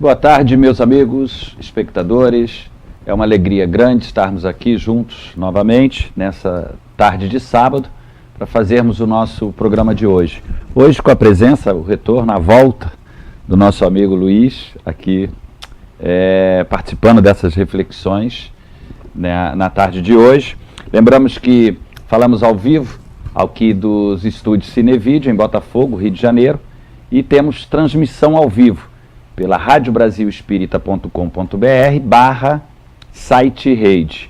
Boa tarde, meus amigos, espectadores. É uma alegria grande estarmos aqui juntos novamente nessa tarde de sábado para fazermos o nosso programa de hoje. Hoje com a presença, o retorno, a volta do nosso amigo Luiz aqui participando dessas reflexões, né, na tarde de hoje. Lembramos que falamos ao vivo aqui dos estúdios Cinevídeo em Botafogo, Rio de Janeiro, e temos transmissão ao vivo pela radiobrasilespírita.com.br/site rede.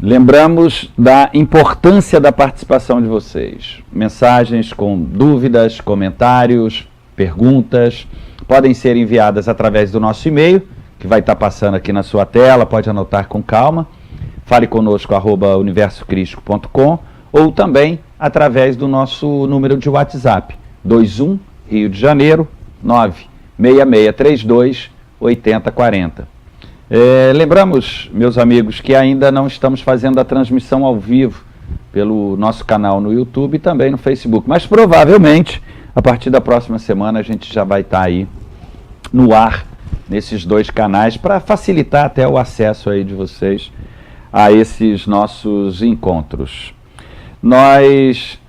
Lembramos da importância da participação de vocês. Mensagens com dúvidas, comentários, perguntas, podem ser enviadas através do nosso e-mail, que vai estar passando aqui na sua tela, pode anotar com calma. Fale conosco, @universocrístico.com, ou também através do nosso número de WhatsApp, 21 Rio de Janeiro, 96632 8040. Lembramos, meus amigos, que ainda não estamos fazendo a transmissão ao vivo pelo nosso canal no YouTube e também no Facebook, mas provavelmente, a partir da próxima semana, a gente já vai estar aí no ar, nesses dois canais, para facilitar até o acesso aí de vocês a esses nossos encontros. Nós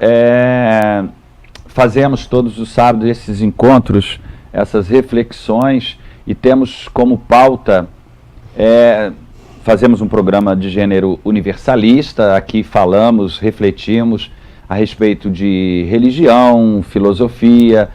fazemos todos os sábados esses encontros, essas reflexões, e temos como pauta, fazemos um programa de gênero universalista. Aqui falamos, refletimos a respeito de religião, filosofia,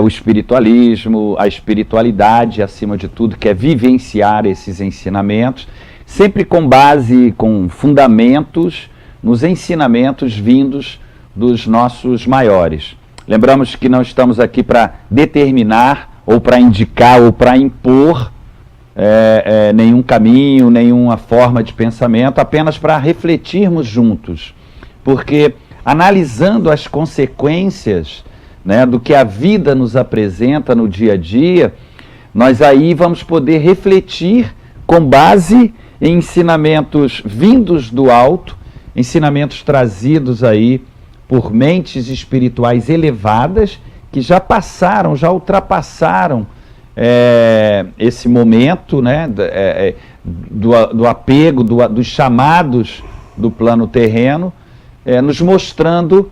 o espiritualismo, a espiritualidade, acima de tudo, que é vivenciar esses ensinamentos, sempre com base, com fundamentos nos ensinamentos vindos dos nossos maiores. Lembramos que não estamos aqui para determinar, ou para indicar, ou para impor nenhum caminho, nenhuma forma de pensamento, apenas para refletirmos juntos. Porque analisando as consequências, né, do que a vida nos apresenta no dia a dia, nós aí vamos poder refletir com base em ensinamentos vindos do alto, ensinamentos trazidos aí por mentes espirituais elevadas que já passaram, já ultrapassaram esse momento, né, do apego, dos chamados do plano terreno, nos mostrando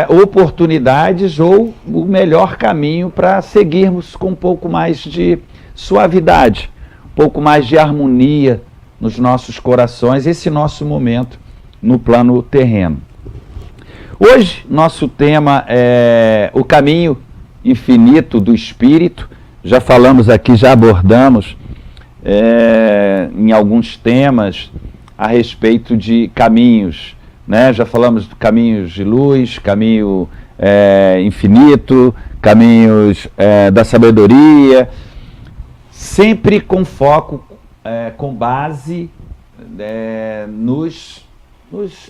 oportunidades ou o melhor caminho para seguirmos com um pouco mais de suavidade, um pouco mais de harmonia nos nossos corações, esse nosso momento no plano terreno. Hoje, nosso tema é o caminho infinito do espírito. Já falamos aqui, já abordamos em alguns temas a respeito de caminhos, né? Já falamos de caminhos de luz, caminho infinito, caminhos da sabedoria, sempre com foco, com base nos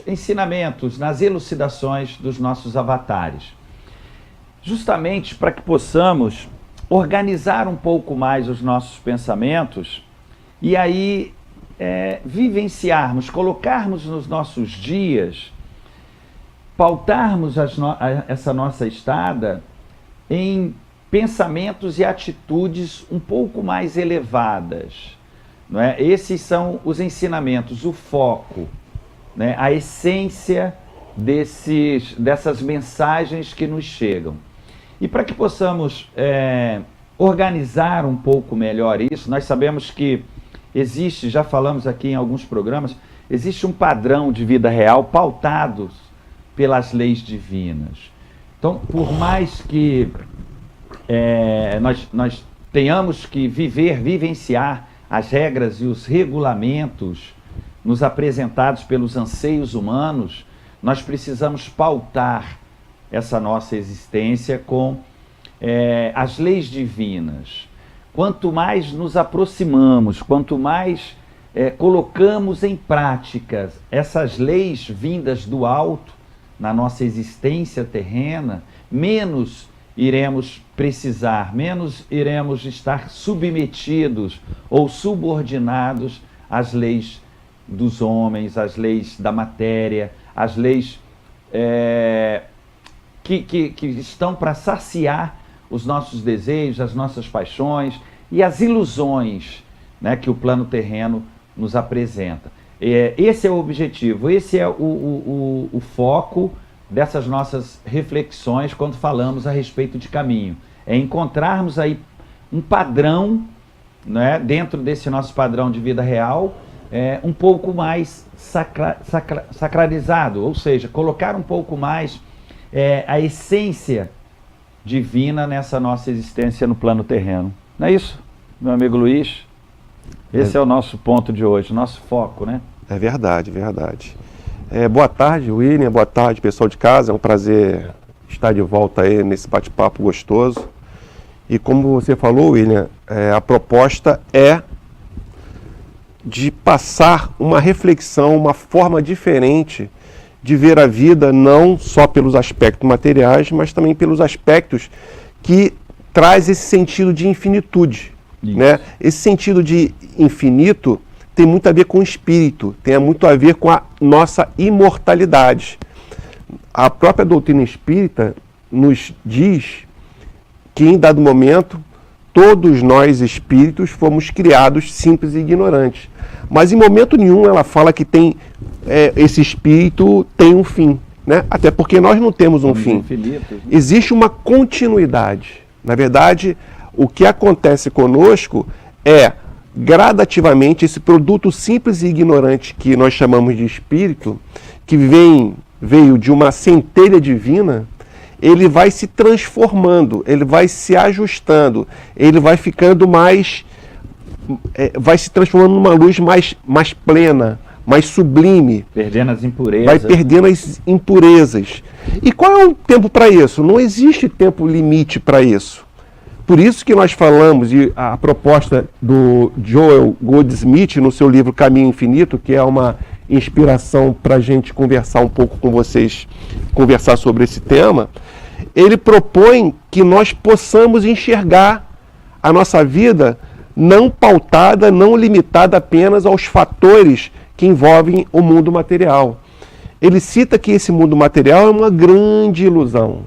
ensinamentos, nas elucidações dos nossos avatares. Justamente para que possamos organizar um pouco mais os nossos pensamentos e aí vivenciarmos, colocarmos nos nossos dias, pautarmos essa nossa estada em pensamentos e atitudes um pouco mais elevadas, não é? Esses são os ensinamentos, o foco, né, a essência dessas mensagens que nos chegam. E para que possamos organizar um pouco melhor isso, nós sabemos que existe, já falamos aqui em alguns programas, existe um padrão de vida real pautado pelas leis divinas. Então, por mais que nós tenhamos que vivenciar as regras e os regulamentos nos apresentados pelos anseios humanos, nós precisamos pautar essa nossa existência com as leis divinas. Quanto mais nos aproximamos, quanto mais colocamos em prática essas leis vindas do alto na nossa existência terrena, menos iremos precisar, menos iremos estar submetidos ou subordinados às leis dos homens, às leis da matéria, às leis que estão para saciar os nossos desejos, as nossas paixões, e as ilusões, né, que o plano terreno nos apresenta. Esse é o objetivo, esse é o foco dessas nossas reflexões quando falamos a respeito de caminho. É encontrarmos aí um padrão, né, dentro desse nosso padrão de vida real, um pouco mais sacralizado, ou seja, colocar um pouco mais a essência divina nessa nossa existência no plano terreno. Não é isso, meu amigo Luiz? Esse é o nosso ponto de hoje, nosso foco, né? É verdade, verdade. Boa tarde, William, boa tarde, pessoal de casa. É um prazer estar de volta aí nesse bate-papo gostoso. E como você falou, William, a proposta é de passar uma reflexão, uma forma diferente de ver a vida, não só pelos aspectos materiais, mas também pelos aspectos que traz esse sentido de infinitude. Né? Esse sentido de infinito tem muito a ver com o espírito, tem muito a ver com a nossa imortalidade. A própria doutrina espírita nos diz que em dado momento todos nós espíritos fomos criados simples e ignorantes. Mas em momento nenhum ela fala que esse espírito tem um fim, né? Até porque nós não temos um fim. Infinitos, né? Existe uma continuidade. Na verdade, o que acontece conosco é, gradativamente, esse produto simples e ignorante que nós chamamos de espírito, que veio de uma centelha divina, ele vai se transformando, ele vai se ajustando, ele vai ficando vai se transformando numa luz mais plena, mais sublime. Perdendo as impurezas. Vai perdendo as impurezas. E qual é o tempo para isso? Não existe tempo limite para isso. Por isso que nós falamos, e a proposta do Joel Goldsmith no seu livro Caminho Infinito, que é uma inspiração para a gente conversar um pouco com vocês, conversar sobre esse tema, ele propõe que nós possamos enxergar a nossa vida não pautada, não limitada apenas aos fatores que envolvem o mundo material. Ele cita que esse mundo material é uma grande ilusão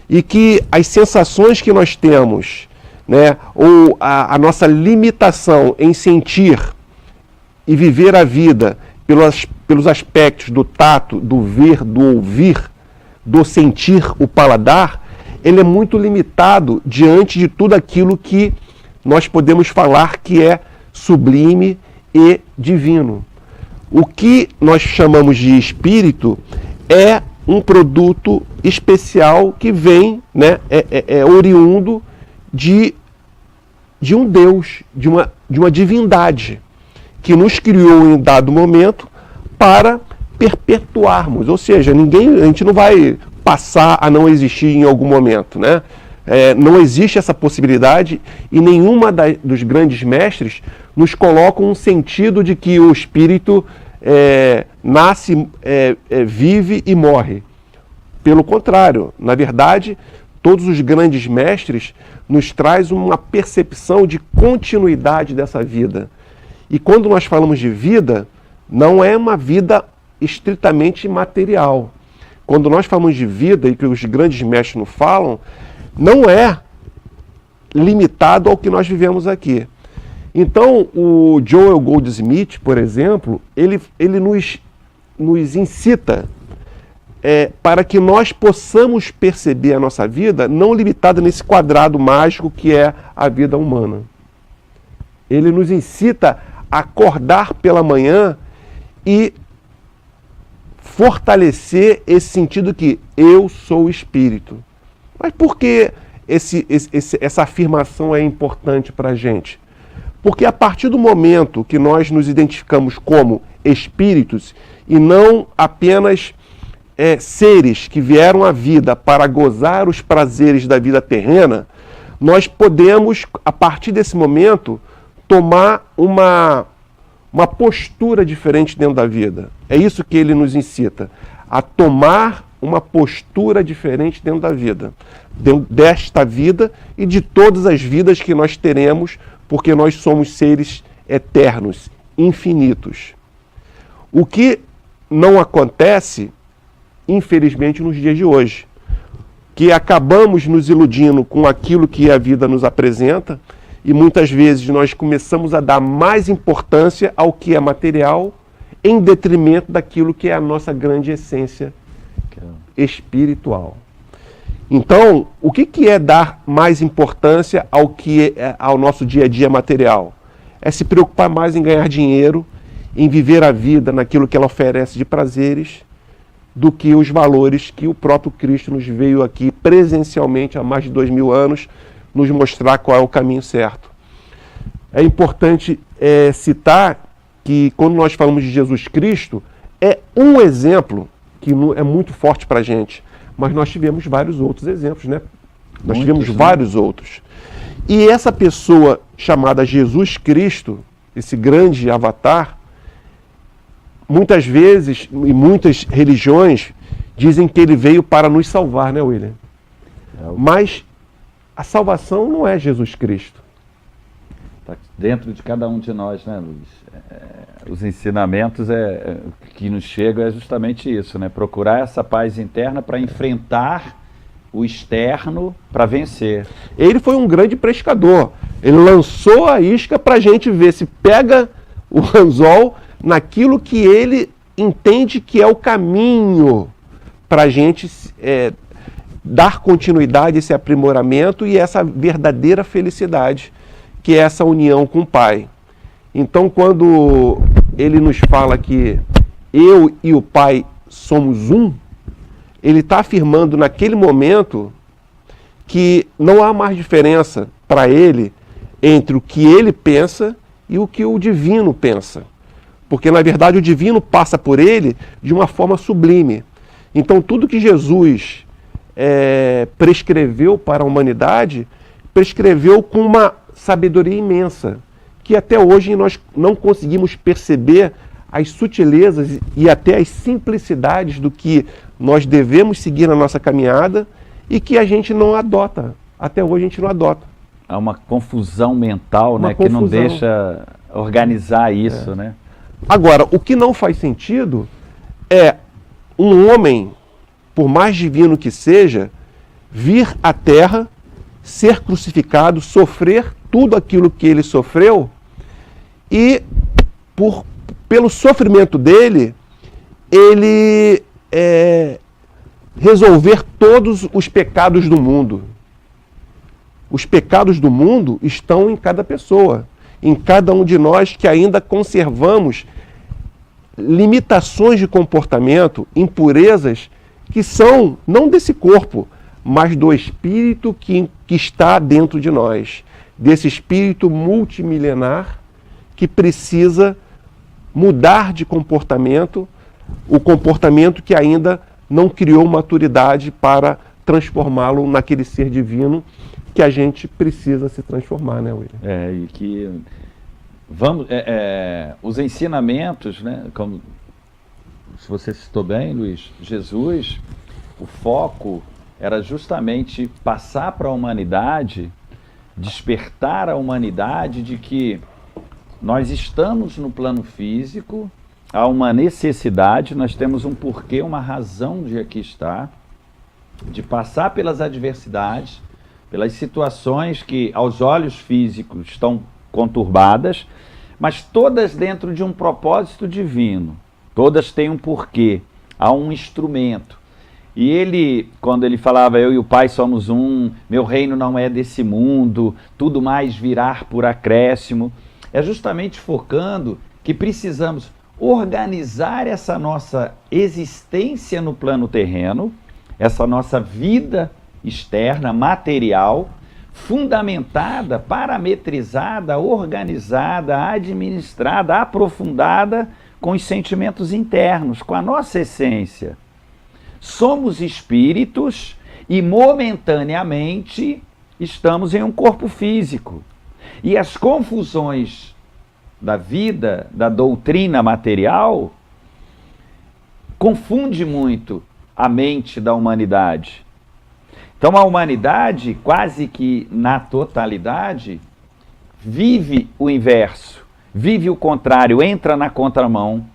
e que as sensações que nós temos, né, ou a nossa limitação em sentir e viver a vida pelos aspectos do tato, do ver, do ouvir, do sentir, o paladar, ele é muito limitado diante de tudo aquilo que nós podemos falar que é sublime e divino. O que nós chamamos de espírito é um produto especial que vem, né, oriundo de um Deus, de uma divindade, que nos criou em dado momento para perpetuarmos. Ou seja, a gente não vai passar a não existir em algum momento, né? Não existe essa possibilidade e nenhuma dos grandes mestres nos coloca um sentido de que o espírito nasce, vive e morre. Pelo contrário, na verdade, todos os grandes mestres nos traz uma percepção de continuidade dessa vida. E quando nós falamos de vida, não é uma vida estritamente material. Quando nós falamos de vida, e que os grandes mestres nos falam, não é limitado ao que nós vivemos aqui. Então, o Joel Goldsmith, por exemplo, ele nos incita para que nós possamos perceber a nossa vida não limitada nesse quadrado mágico que é a vida humana. Ele nos incita a acordar pela manhã e fortalecer esse sentido que eu sou espírito. Mas por que essa afirmação é importante para a gente? Porque a partir do momento que nós nos identificamos como espíritos e não apenas seres que vieram à vida para gozar os prazeres da vida terrena, nós podemos, a partir desse momento, tomar uma postura diferente dentro da vida. É isso que ele nos incita, a tomar uma postura diferente dentro da vida, desta vida e de todas as vidas que nós teremos, porque nós somos seres eternos, infinitos. O que não acontece, infelizmente, nos dias de hoje, que acabamos nos iludindo com aquilo que a vida nos apresenta E muitas vezes nós começamos a dar mais importância ao que é material em detrimento daquilo que é a nossa grande essência espiritual. Então, o que é dar mais importância ao nosso dia a dia material? É se preocupar mais em ganhar dinheiro, em viver a vida naquilo que ela oferece de prazeres, do que os valores que o próprio Cristo nos veio aqui presencialmente há mais de 2000 anos nos mostrar qual é o caminho certo. É importante citar que quando nós falamos de Jesus Cristo, é um exemplo que é muito forte para a gente, mas nós tivemos vários outros exemplos, né? Nós tivemos vários outros. E essa pessoa chamada Jesus Cristo, esse grande avatar, muitas vezes, e muitas religiões, dizem que ele veio para nos salvar, né, William? Mas a salvação não é Jesus Cristo. Está dentro de cada um de nós, né, Luiz? Os ensinamentos que nos chegam é justamente isso, né? Procurar essa paz interna para enfrentar o externo para vencer. Ele foi um grande pescador. Ele lançou a isca para a gente ver se pega o anzol naquilo que ele entende que é o caminho para a gente dar continuidade a esse aprimoramento e essa verdadeira felicidade, que é essa união com o Pai. Então, quando ele nos fala que eu e o Pai somos um, ele está afirmando naquele momento que não há mais diferença para ele entre o que ele pensa e o que o divino pensa. Porque, na verdade, o divino passa por ele de uma forma sublime. Então, tudo que Jesus prescreveu para a humanidade, prescreveu com uma sabedoria imensa, que até hoje nós não conseguimos perceber as sutilezas e até as simplicidades do que nós devemos seguir na nossa caminhada e que a gente não adota. Até hoje a gente não adota. Há uma confusão mental, né, que não deixa organizar isso, né? Agora, o que não faz sentido é um homem, por mais divino que seja, vir à Terra, ser crucificado, sofrer tudo aquilo que ele sofreu e, pelo sofrimento dele, ele resolver todos os pecados do mundo. Os pecados do mundo estão em cada pessoa, em cada um de nós que ainda conservamos limitações de comportamento, impurezas, que são não desse corpo, mas do espírito que está dentro de nós, desse espírito multimilenar que precisa mudar de comportamento, o comportamento que ainda não criou maturidade para transformá-lo naquele ser divino que a gente precisa se transformar, né, William? E que os ensinamentos, né, como se você citou bem, Luiz, Jesus, o foco era justamente passar para a humanidade, despertar a humanidade de que nós estamos no plano físico, há uma necessidade, nós temos um porquê, uma razão de aqui estar, de passar pelas adversidades, pelas situações que aos olhos físicos estão conturbadas, mas todas dentro de um propósito divino, todas têm um porquê, há um instrumento. E ele, quando ele falava, eu e o Pai somos um, meu reino não é desse mundo, tudo mais virá por acréscimo, é justamente focando que precisamos organizar essa nossa existência no plano terreno, essa nossa vida externa, material, fundamentada, parametrizada, organizada, administrada, aprofundada com os sentimentos internos, com a nossa essência. Somos espíritos e momentaneamente estamos em um corpo físico. E as confusões da vida, da doutrina material, confunde muito a mente da humanidade. Então a humanidade, quase que na totalidade, vive o inverso, vive o contrário, entra na contramão,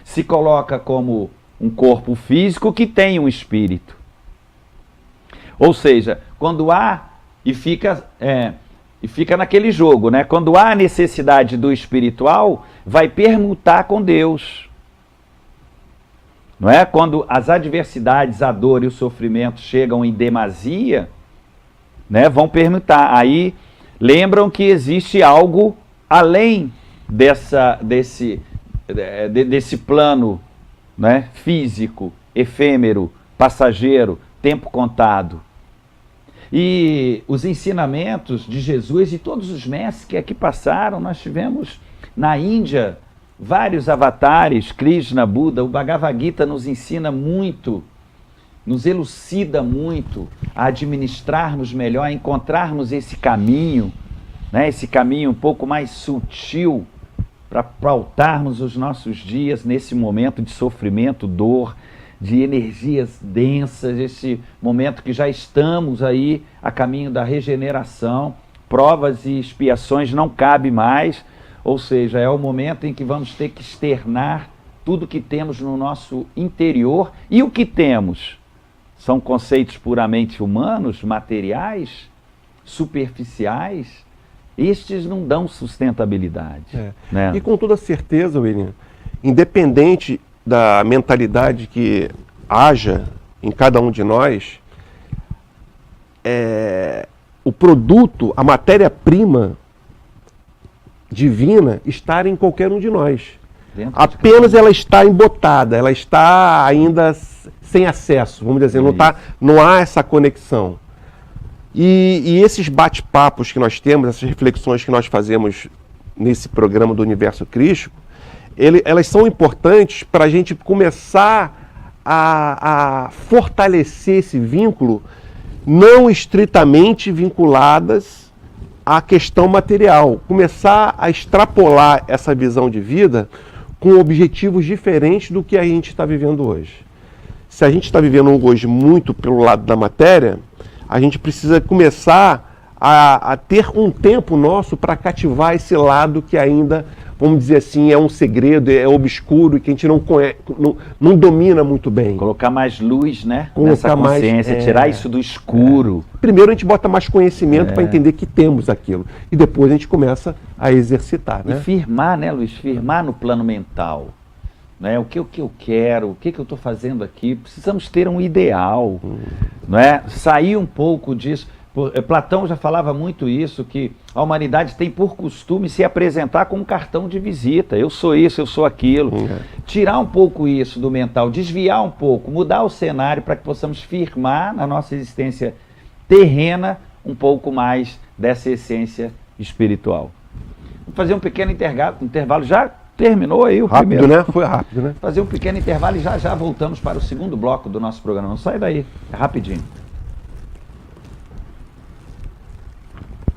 se coloca como um corpo físico que tem um espírito. Ou seja, quando há e fica E fica naquele jogo, né? Quando há necessidade do espiritual, vai permutar com Deus. Não é? Quando as adversidades, a dor e o sofrimento chegam em demasia, né, vão permutar. Aí lembram que existe algo além desse plano, né, físico, efêmero, passageiro, tempo contado. E os ensinamentos de Jesus e todos os mestres que aqui passaram, nós tivemos na Índia vários avatares, Krishna, Buda, o Bhagavad Gita nos ensina muito, nos elucida muito a administrarmos melhor, a encontrarmos esse caminho, né, esse caminho um pouco mais sutil para pautarmos os nossos dias nesse momento de sofrimento, dor, de energias densas, esse momento que já estamos aí a caminho da regeneração, provas e expiações não cabe mais, ou seja, é o momento em que vamos ter que externar tudo que temos no nosso interior, e o que temos são conceitos puramente humanos, materiais, superficiais, estes não dão sustentabilidade. Né? E com toda certeza, William, independente da mentalidade que haja em cada um de nós, o produto, a matéria-prima divina está em qualquer um de nós. Apenas ela está embotada, ela está ainda sem acesso, vamos dizer, não há essa conexão. E esses bate-papos que nós temos, essas reflexões que nós fazemos nesse programa do Universo Crístico, elas são importantes para a gente começar a fortalecer esse vínculo, não estritamente vinculadas à questão material. Começar a extrapolar essa visão de vida com objetivos diferentes do que a gente está vivendo hoje. Se a gente está vivendo hoje muito pelo lado da matéria, a gente precisa começar a ter um tempo nosso para cativar esse lado que ainda, vamos dizer assim, é um segredo, é obscuro e que a gente não conhece, não domina muito bem. Colocar mais luz, né? Nessa consciência, tirar isso do escuro. Primeiro a gente bota mais conhecimento para entender que temos aquilo. E depois a gente começa a exercitar. Né? E firmar, né, Luiz? Firmar no plano mental. Né? O que eu quero, o que eu estou fazendo aqui? Precisamos ter um ideal. Não é? Sair um pouco disso. Platão já falava muito isso, que a humanidade tem por costume se apresentar com um cartão de visita. Eu sou isso, eu sou aquilo. Tirar um pouco isso do mental, desviar um pouco, mudar o cenário para que possamos firmar na nossa existência terrena um pouco mais dessa essência espiritual. Vamos fazer um pequeno intervalo. Já terminou aí o rápido, primeiro? Né? Foi rápido, né? Fazer um pequeno intervalo e já voltamos para o segundo bloco do nosso programa. Não sai daí, é rapidinho.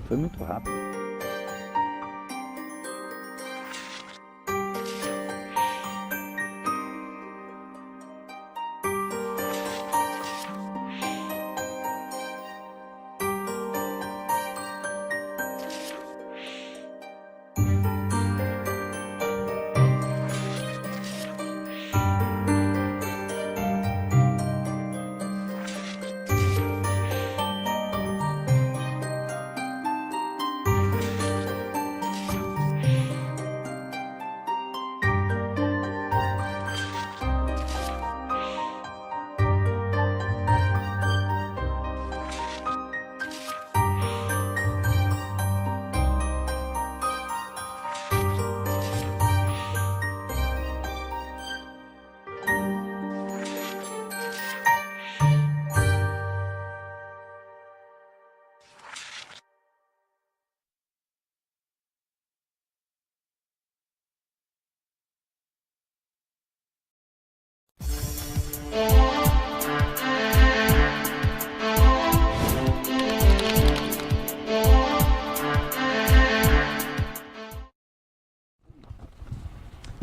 Foi muito rápido.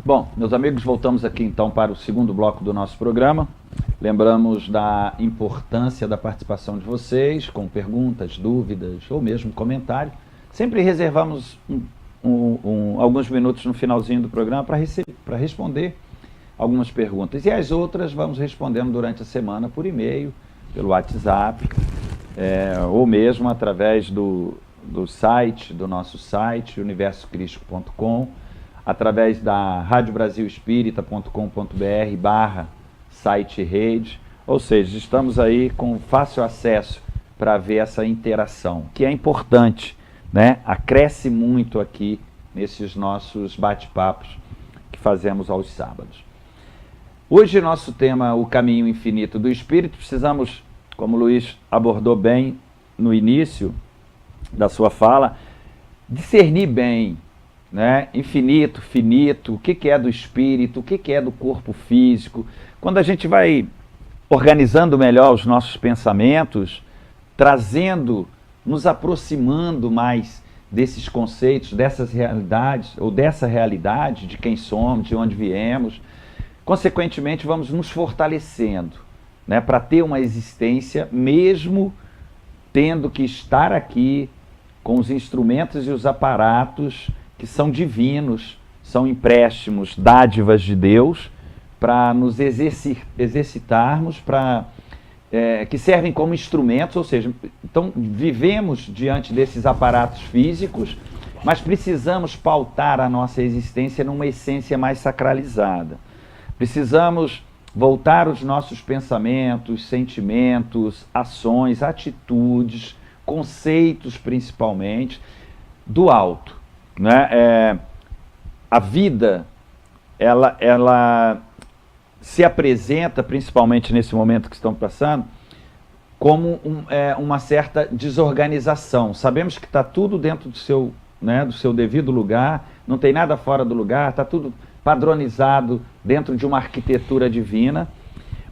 Bom, meus amigos, voltamos aqui então para o segundo bloco do nosso programa. Lembramos da importância da participação de vocês, com perguntas, dúvidas ou mesmo comentário. Sempre reservamos alguns minutos no finalzinho do programa para responder algumas perguntas. E as outras vamos respondendo durante a semana por e-mail, pelo WhatsApp, ou mesmo através do do nosso site, universocrístico.com, através da radiobrasilespírita.com.br/site rede, ou seja, estamos aí com fácil acesso para ver essa interação, que é importante, né? Acresce muito aqui nesses nossos bate-papos que fazemos aos sábados. Hoje nosso tema, o caminho infinito do Espírito, precisamos, como o Luiz abordou bem no início da sua fala, discernir bem, né? Infinito, finito, o que é do espírito, o que é do corpo físico. Quando a gente vai organizando melhor os nossos pensamentos, trazendo, nos aproximando mais desses conceitos, dessas realidades, ou dessa realidade de quem somos, de onde viemos, consequentemente vamos nos fortalecendo, né, para ter uma existência, mesmo tendo que estar aqui com os instrumentos e os aparatos que são divinos, são empréstimos, dádivas de Deus, para nos exercitarmos, que servem como instrumentos, ou seja, então vivemos diante desses aparatos físicos, mas precisamos pautar a nossa existência numa essência mais sacralizada. Precisamos voltar os nossos pensamentos, sentimentos, ações, atitudes, conceitos principalmente, do alto, né? A vida, ela se apresenta, principalmente nesse momento que estamos passando, como uma certa desorganização. Sabemos que está tudo dentro do seu devido lugar, não tem nada fora do lugar, está tudo padronizado dentro de uma arquitetura divina,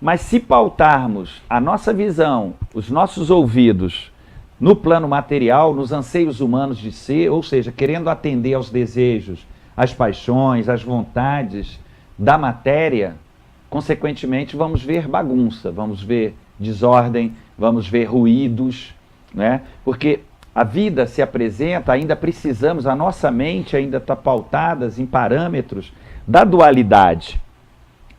mas se pautarmos a nossa visão, os nossos ouvidos no plano material, nos anseios humanos de ser, ou seja, querendo atender aos desejos, às paixões, às vontades da matéria, consequentemente vamos ver bagunça, vamos ver desordem, vamos ver ruídos, né? Porque a vida se apresenta, ainda precisamos, a nossa mente ainda está pautada em parâmetros da dualidade,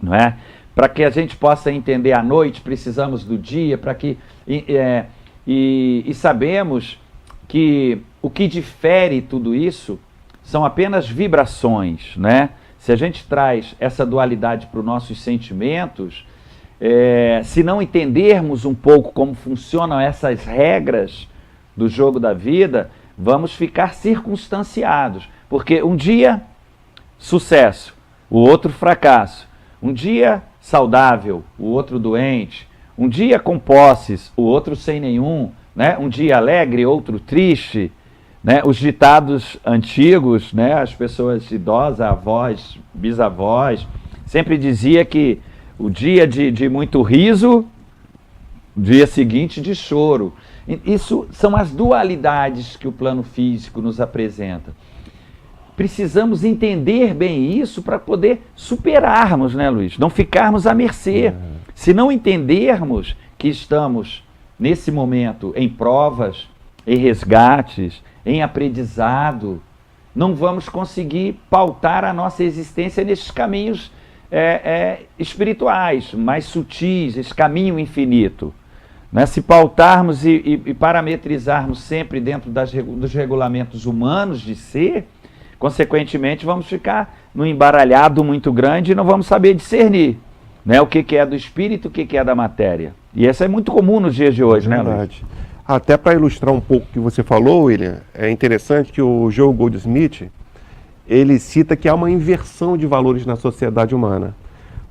não é? Para que a gente possa entender a noite, precisamos do dia, para que e sabemos que o que difere tudo isso são apenas vibrações, né? Se a gente traz essa dualidade para os nossos sentimentos, se não entendermos um pouco como funcionam essas regras do jogo da vida, vamos ficar circunstanciados, porque um dia sucesso, o outro fracasso, um dia saudável, o outro doente, um dia com posses, o outro sem nenhum, né? Um dia alegre, outro triste, né? Os ditados antigos, né? As pessoas idosas, avós, bisavós, sempre dizia que o dia de muito riso, dia seguinte de choro. Isso são as dualidades que o plano físico nos apresenta. Precisamos entender bem isso para poder superarmos, né, Luiz? Não ficarmos à mercê. Se não entendermos que estamos, nesse momento, em provas, em resgates, em aprendizado, não vamos conseguir pautar a nossa existência nesses caminhos espirituais, mais sutis, esse caminho infinito. Né? Se pautarmos e parametrizarmos sempre dentro dos regulamentos humanos de ser, consequentemente vamos ficar num embaralhado muito grande e não vamos saber discernir, né? O que é do espírito, o que é da matéria. E isso é muito comum nos dias de hoje, né, Luiz? Até para ilustrar um pouco o que você falou, William, é interessante que o Joel Goldsmith, ele cita que há uma inversão de valores na sociedade humana,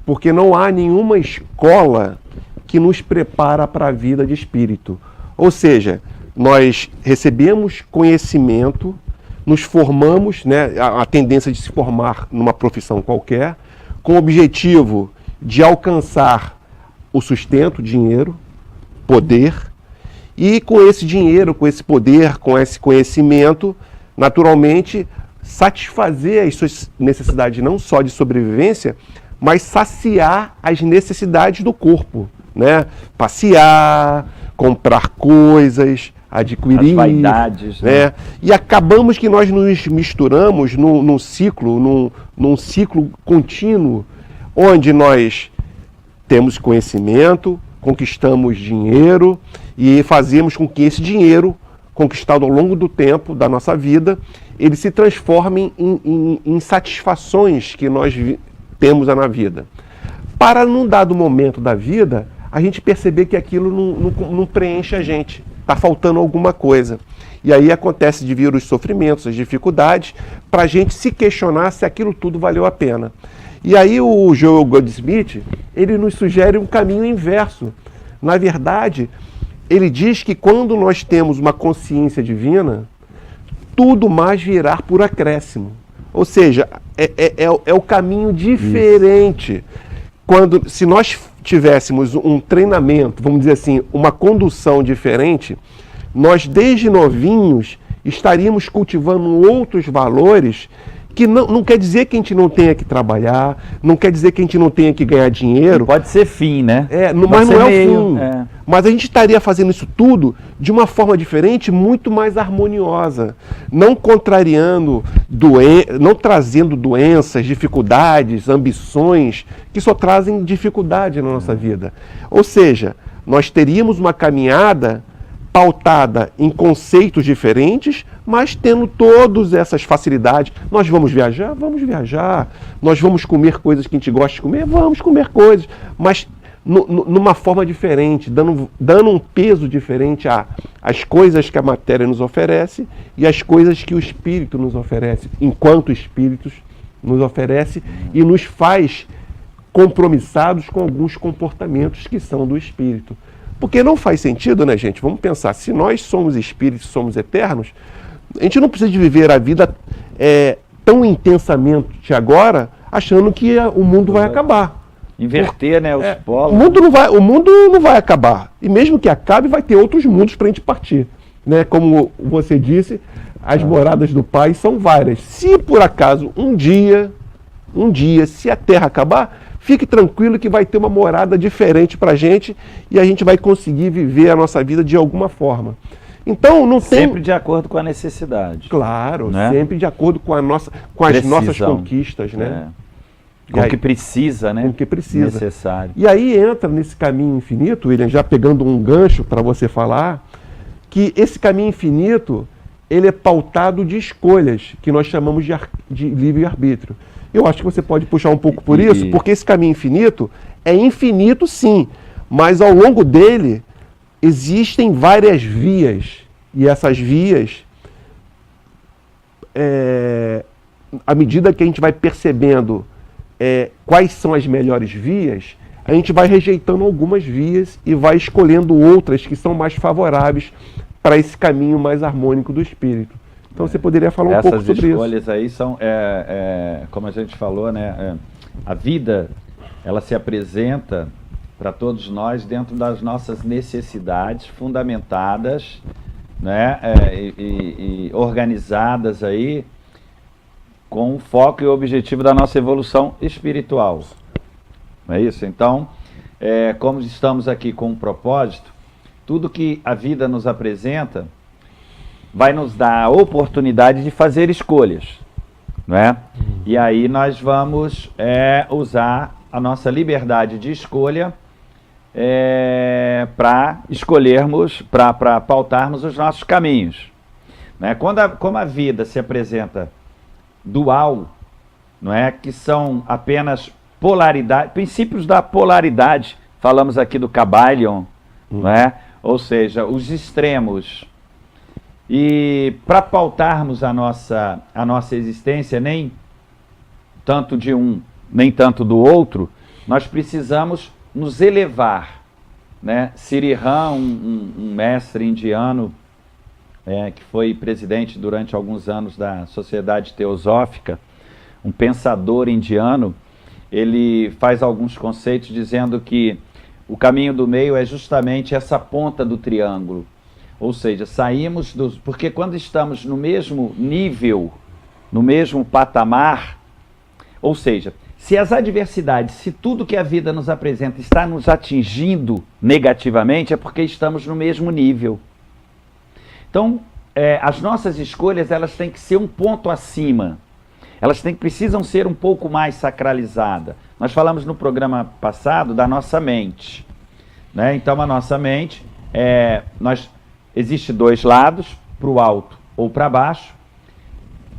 porque não há nenhuma escola que nos prepara para a vida de espírito. Ou seja, nós recebemos conhecimento, nos formamos, né, a tendência de se formar numa profissão qualquer, com o objetivo de alcançar o sustento, dinheiro, poder, e com esse dinheiro, com esse poder, com esse conhecimento, naturalmente, satisfazer as suas necessidades não só de sobrevivência, mas saciar as necessidades do corpo, né? Passear, comprar coisas, adquirir, as vaidades, né? E acabamos que nós nos misturamos num ciclo contínuo, onde nós temos conhecimento, conquistamos dinheiro e fazemos com que esse dinheiro conquistado ao longo do tempo da nossa vida, ele se transforma em satisfações que nós temos na vida. Para num dado momento da vida, a gente perceber que aquilo não preenche a gente, está faltando alguma coisa. E aí acontece de vir os sofrimentos, as dificuldades, para a gente se questionar se aquilo tudo valeu a pena. E aí o Joel Goldsmith, ele nos sugere um caminho inverso. Na verdade, ele diz que quando nós temos uma consciência divina, tudo mais virá por acréscimo. Ou seja, é o caminho diferente. Se nós tivéssemos um treinamento, vamos dizer assim, uma condução diferente, nós desde novinhos estaríamos cultivando outros valores que não quer dizer que a gente não tenha que trabalhar, não quer dizer que a gente não tenha que ganhar dinheiro. Pode ser fim, né? Mas não é o fim. Mas a gente estaria fazendo isso tudo de uma forma diferente, muito mais harmoniosa. Não contrariando, não trazendo doenças, dificuldades, ambições, que só trazem dificuldade na nossa vida. Ou seja, nós teríamos uma caminhada pautada em conceitos diferentes, mas tendo todas essas facilidades. Nós vamos viajar? Vamos viajar. Nós vamos comer coisas que a gente gosta de comer? Vamos comer coisas. Mas numa forma diferente, dando um peso diferente às coisas que a matéria nos oferece e às coisas que o espírito nos oferece, enquanto espíritos nos oferece e nos faz compromissados com alguns comportamentos que são do espírito. Porque não faz sentido, né, gente? Vamos pensar, se nós somos espíritos, somos eternos, a gente não precisa de viver a vida tão intensamente agora, achando que o mundo vai acabar. Inverter, né, os polos. O mundo não vai acabar. E mesmo que acabe, vai ter outros mundos para a gente partir. Né? Como você disse, as moradas do Pai são várias. Se por acaso um dia, se a Terra acabar, fique tranquilo que vai ter uma morada diferente para a gente e a gente vai conseguir viver a nossa vida de alguma forma. Então, não tem... Sempre de acordo com a necessidade. Claro, né? Sempre de acordo com as nossas conquistas, né? Com o que precisa, né? Com o que precisa. Necessário. E aí entra nesse caminho infinito, William, já pegando um gancho para você falar, que esse caminho infinito, ele é pautado de escolhas, que nós chamamos de livre-arbítrio. Eu acho que você pode puxar um pouco por isso, porque esse caminho infinito é infinito, sim, mas ao longo dele existem várias vias, e essas vias, à medida que a gente vai percebendo quais são as melhores vias, a gente vai rejeitando algumas vias e vai escolhendo outras que são mais favoráveis para esse caminho mais harmônico do espírito. Então você poderia falar um pouco sobre isso. Essas escolhas aí são, como a gente falou, né, a vida, ela se apresenta para todos nós dentro das nossas necessidades fundamentadas, né, e organizadas aí com o foco e o objetivo da nossa evolução espiritual. Não é isso? Então, como estamos aqui com um propósito, tudo que a vida nos apresenta vai nos dar a oportunidade de fazer escolhas, não é? E aí nós vamos usar a nossa liberdade de escolha para escolhermos, para pautarmos os nossos caminhos. Né? Como a vida se apresenta dual, não é? Que são apenas polaridade, princípios da polaridade, falamos aqui do Kybalion, não é? Ou seja, os extremos. E para pautarmos a nossa existência, nem tanto de um, nem tanto do outro, nós precisamos nos elevar. Né? Sri Ram, um mestre indiano, que foi presidente durante alguns anos da Sociedade Teosófica, um pensador indiano, ele faz alguns conceitos dizendo que o caminho do meio é justamente essa ponta do triângulo. Ou seja, saímos dos... Porque quando estamos no mesmo nível, no mesmo patamar, ou seja, se as adversidades, se tudo que a vida nos apresenta está nos atingindo negativamente, é porque estamos no mesmo nível. Então, as nossas escolhas, elas têm que ser um ponto acima. Elas precisam ser um pouco mais sacralizadas. Nós falamos no programa passado da nossa mente. Né? Então, a nossa mente, existe dois lados, para o alto ou para baixo,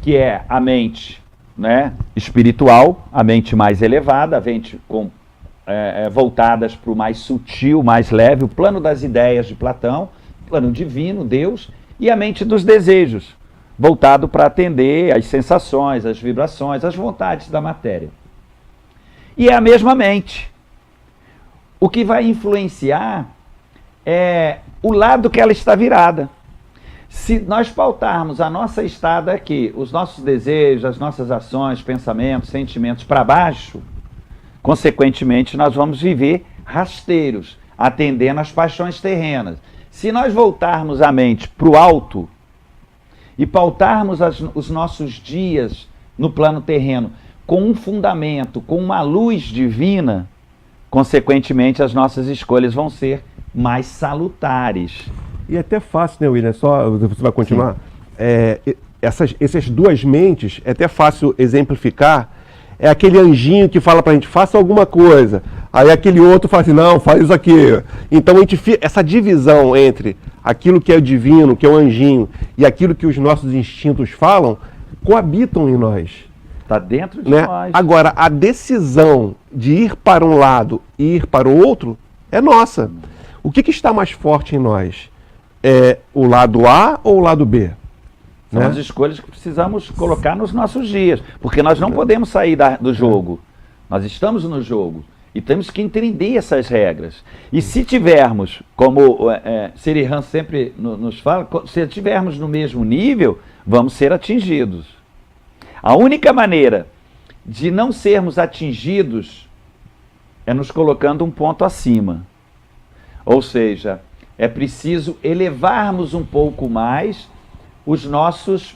que é a mente, né, espiritual, a mente mais elevada, a mente voltadas para o mais sutil, mais leve, o plano das ideias de Platão, plano divino, Deus, e a mente dos desejos, voltado para atender às sensações, às vibrações, às vontades da matéria. E é a mesma mente. O que vai influenciar é o lado que ela está virada. Se nós pautarmos a nossa estada aqui, os nossos desejos, as nossas ações, pensamentos, sentimentos para baixo, consequentemente nós vamos viver rasteiros, atendendo às paixões terrenas. Se nós voltarmos a mente para o alto e pautarmos os nossos dias no plano terreno com um fundamento, com uma luz divina, consequentemente as nossas escolhas vão ser mais salutares. E é até fácil, né, William? Só você vai continuar. Essas duas mentes, é até fácil exemplificar. É aquele anjinho que fala pra gente, faça alguma coisa. Aí aquele outro fala assim, não, faz isso aqui. Então a gente essa divisão entre aquilo que é o divino, que é o anjinho, e aquilo que os nossos instintos falam, coabitam em nós. Está dentro de nós. Agora, a decisão de ir para um lado e ir para o outro é nossa. O que está mais forte em nós? É o lado A ou o lado B? São as escolhas que precisamos colocar nos nossos dias, porque nós não podemos sair do jogo. Nós estamos no jogo e temos que entender essas regras. E se tivermos, como Sirihan sempre nos fala, se tivermos no mesmo nível, vamos ser atingidos. A única maneira de não sermos atingidos é nos colocando um ponto acima. Ou seja, é preciso elevarmos um pouco mais os nossos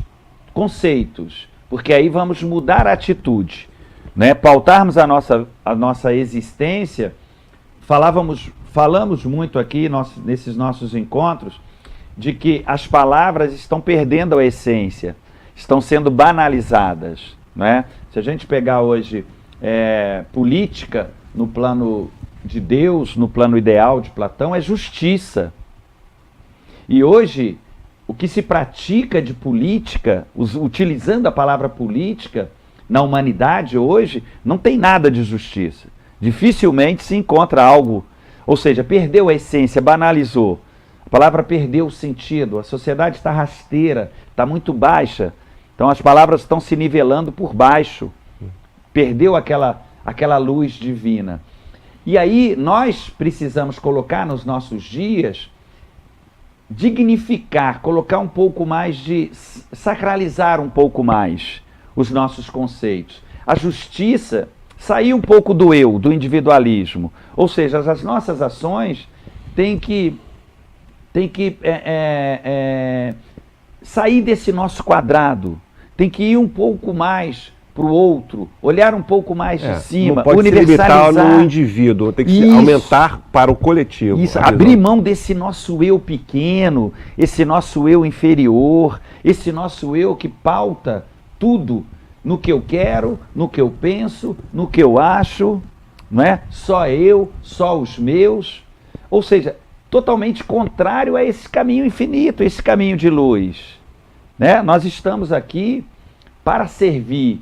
conceitos, porque aí vamos mudar a atitude, né? Pautarmos a nossa existência. Falamos muito aqui nesses nossos encontros de que as palavras estão perdendo a essência, estão sendo banalizadas, né? Se a gente pegar hoje política no plano de Deus, no plano ideal de Platão, é justiça. E hoje, o que se pratica de política, utilizando a palavra política, na humanidade hoje, não tem nada de justiça. Dificilmente se encontra algo, ou seja, perdeu a essência, banalizou. A palavra perdeu o sentido, a sociedade está rasteira, está muito baixa. Então as palavras estão se nivelando por baixo. Perdeu aquela luz divina. E aí nós precisamos colocar nos nossos dias, dignificar, colocar um pouco mais de, sacralizar um pouco mais os nossos conceitos. A justiça, sair um pouco do eu, do individualismo. Ou seja, as nossas ações têm que sair desse nosso quadrado, tem que ir um pouco mais para o outro, olhar um pouco mais de cima, não pode universalizar. Se limitar no indivíduo, tem que se aumentar para o coletivo. Isso, abrir mão desse nosso eu pequeno, esse nosso eu inferior, esse nosso eu que pauta tudo no que eu quero, no que eu penso, no que eu acho, não é? Só eu, só os meus. Ou seja, totalmente contrário a esse caminho infinito, esse caminho de luz, né? Nós estamos aqui para servir.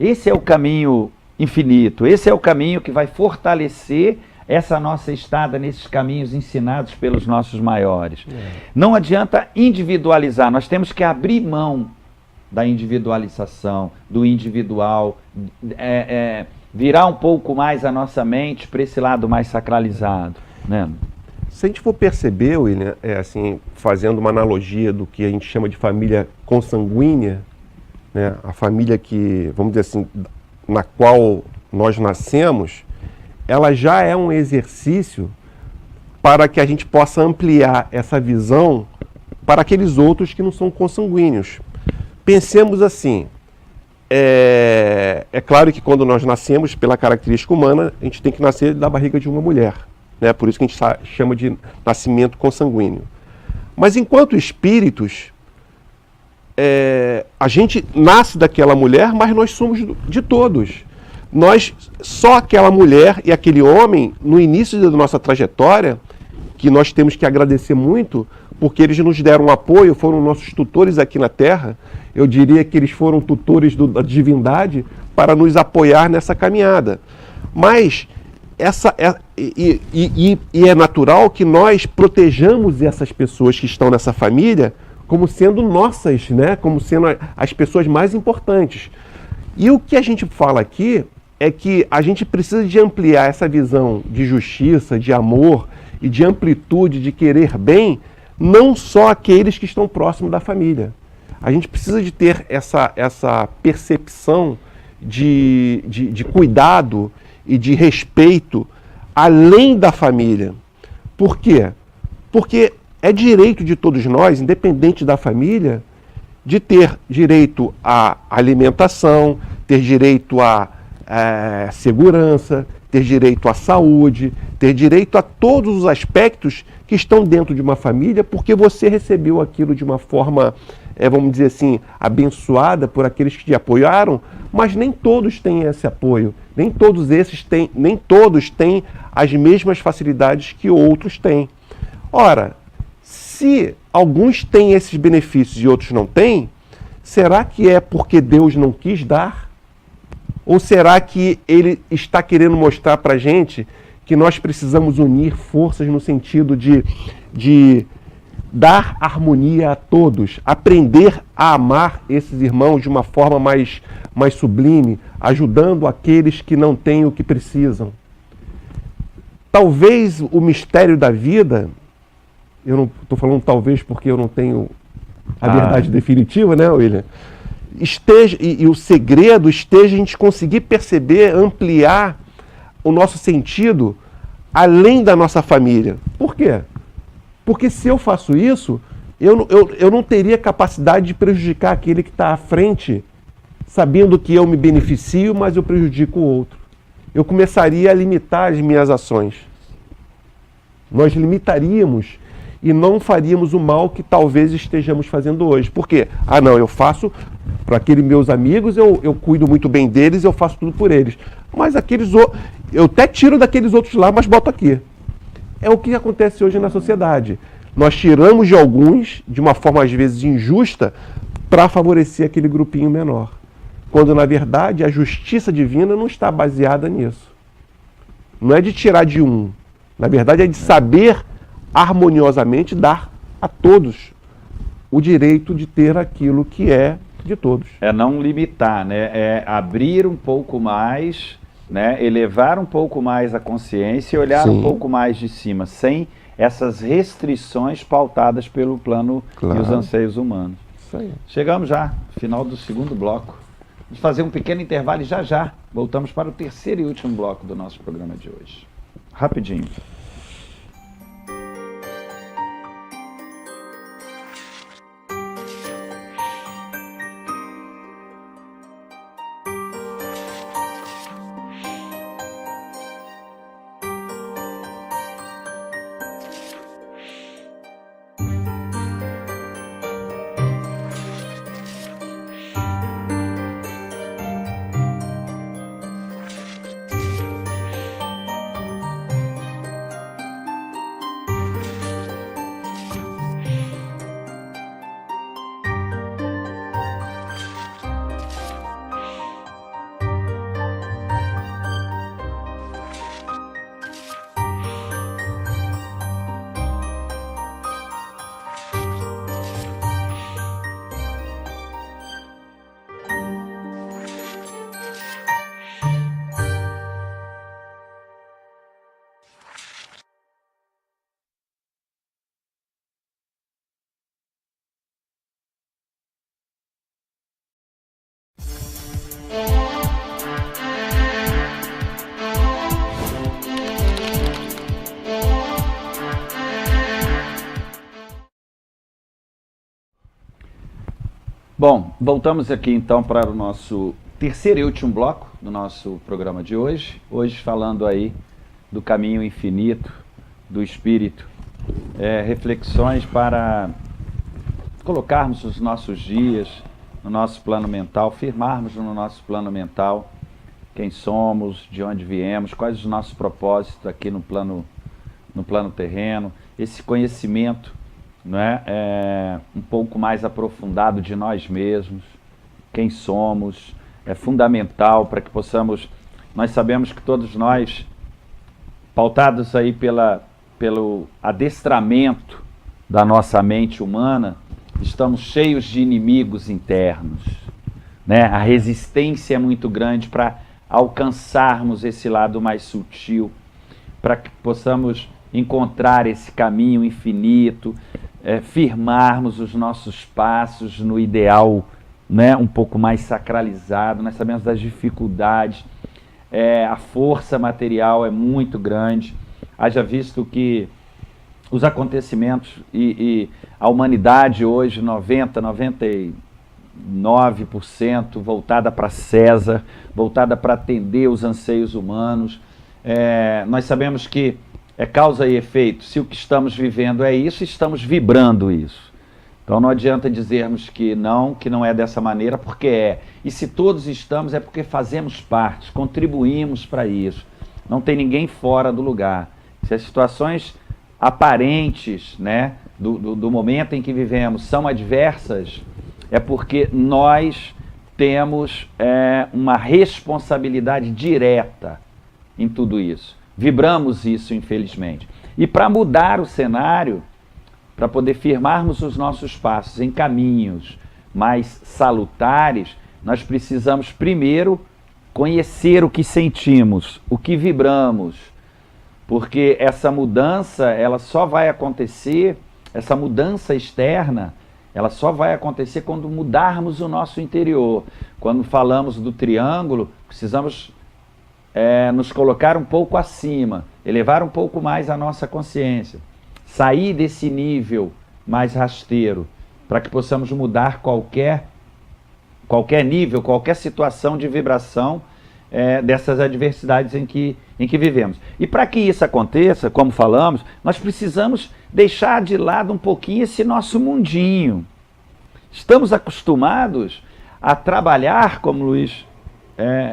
Esse é o caminho infinito, esse é o caminho que vai fortalecer essa nossa estada nesses caminhos ensinados pelos nossos maiores. Não adianta individualizar, nós temos que abrir mão da individualização, do individual, virar um pouco mais a nossa mente para esse lado mais sacralizado, né? Se a gente for perceber, William, assim, fazendo uma analogia do que a gente chama de família consanguínea, né, a família que, vamos dizer assim, na qual nós nascemos, ela já é um exercício para que a gente possa ampliar essa visão para aqueles outros que não são consanguíneos. Pensemos assim, é claro que quando nós nascemos, pela característica humana, a gente tem que nascer da barriga de uma mulher, né? Por isso que a gente chama de nascimento consanguíneo. Mas enquanto espíritos, a gente nasce daquela mulher, mas nós somos de todos. Só aquela mulher e aquele homem, no início da nossa trajetória, que nós temos que agradecer muito, porque eles nos deram apoio, foram nossos tutores aqui na Terra. Eu diria que eles foram tutores da divindade para nos apoiar nessa caminhada. Mas é natural que nós protejamos essas pessoas que estão nessa família como sendo nossas, né? Como sendo as pessoas mais importantes. E o que a gente fala aqui é que a gente precisa de ampliar essa visão de justiça, de amor e de amplitude, de querer bem, não só aqueles que estão próximos da família. A gente precisa de ter essa percepção de cuidado e de respeito além da família. Por quê? Porque é direito de todos nós, independente da família, de ter direito à alimentação, ter direito à segurança, ter direito à saúde, ter direito a todos os aspectos que estão dentro de uma família, porque você recebeu aquilo de uma forma, vamos dizer assim, abençoada por aqueles que te apoiaram, mas nem todos têm esse apoio, nem todos têm as mesmas facilidades que outros têm. Ora, se alguns têm esses benefícios e outros não têm, será que é porque Deus não quis dar? Ou será que Ele está querendo mostrar para a gente que nós precisamos unir forças no sentido de dar harmonia a todos, aprender a amar esses irmãos de uma forma mais sublime, ajudando aqueles que não têm o que precisam? Talvez o mistério da vida, eu não estou falando talvez porque eu não tenho a verdade definitiva, né, William? E o segredo esteja a gente conseguir perceber, ampliar o nosso sentido além da nossa família. Por quê? Porque se eu faço isso, eu não teria capacidade de prejudicar aquele que está à frente, sabendo que eu me beneficio, mas eu prejudico o outro. Eu começaria a limitar as minhas ações. Nós limitaríamos e não faríamos o mal que talvez estejamos fazendo hoje. Por quê? Não, eu faço para aqueles meus amigos, eu cuido muito bem deles, eu faço tudo por eles. Mas aqueles outros, eu até tiro daqueles outros lá, mas boto aqui. É o que acontece hoje na sociedade. Nós tiramos de alguns, de uma forma às vezes injusta, para favorecer aquele grupinho menor. Quando, na verdade, a justiça divina não está baseada nisso. Não é de tirar de um. Na verdade, é de saber harmoniosamente dar a todos o direito de ter aquilo que é de todos. É não limitar, né? É abrir um pouco mais, né? Elevar um pouco mais a consciência e olhar um pouco mais de cima, sem essas restrições pautadas pelo plano e os anseios humanos. Isso aí. Chegamos já, final do segundo bloco. Vamos fazer um pequeno intervalo e já voltamos para o terceiro e último bloco do nosso programa de hoje. Rapidinho. Bom, voltamos aqui então para o nosso terceiro e último bloco do nosso programa de hoje. Hoje falando aí do caminho infinito, do espírito. Reflexões para colocarmos os nossos dias no nosso plano mental, firmarmos no nosso plano mental quem somos, de onde viemos, quais os nossos propósitos aqui no plano terreno, esse conhecimento né, um pouco mais aprofundado de nós mesmos, quem somos, é fundamental para que possamos, nós sabemos que todos nós, pautados aí pelo adestramento da nossa mente humana, estamos cheios de inimigos internos, né? A resistência é muito grande para alcançarmos esse lado mais sutil, para que possamos encontrar esse caminho infinito, firmarmos os nossos passos no ideal, né, um pouco mais sacralizado. Nós sabemos das dificuldades, a força material é muito grande. Haja visto que os acontecimentos e a humanidade hoje, 99% voltada para César, voltada para atender os anseios humanos. Nós sabemos que é causa e efeito. Se o que estamos vivendo é isso, estamos vibrando isso. Então não adianta dizermos que não é dessa maneira, porque é. E se todos estamos, é porque fazemos parte, contribuímos para isso. Não tem ninguém fora do lugar. Se as situações aparentes, né, do momento em que vivemos são adversas, é porque nós temos uma responsabilidade direta em tudo isso. Vibramos isso, infelizmente. E para mudar o cenário, para poder firmarmos os nossos passos em caminhos mais salutares, nós precisamos primeiro conhecer o que sentimos, o que vibramos, porque essa mudança, ela só vai acontecer, essa mudança externa, ela só vai acontecer quando mudarmos o nosso interior. Quando falamos do triângulo, precisamos nos colocar um pouco acima, elevar um pouco mais a nossa consciência, sair desse nível mais rasteiro, para que possamos mudar qualquer nível, qualquer situação de vibração dessas adversidades em que vivemos. E para que isso aconteça, como falamos, nós precisamos deixar de lado um pouquinho esse nosso mundinho. Estamos acostumados a trabalhar, como o Luiz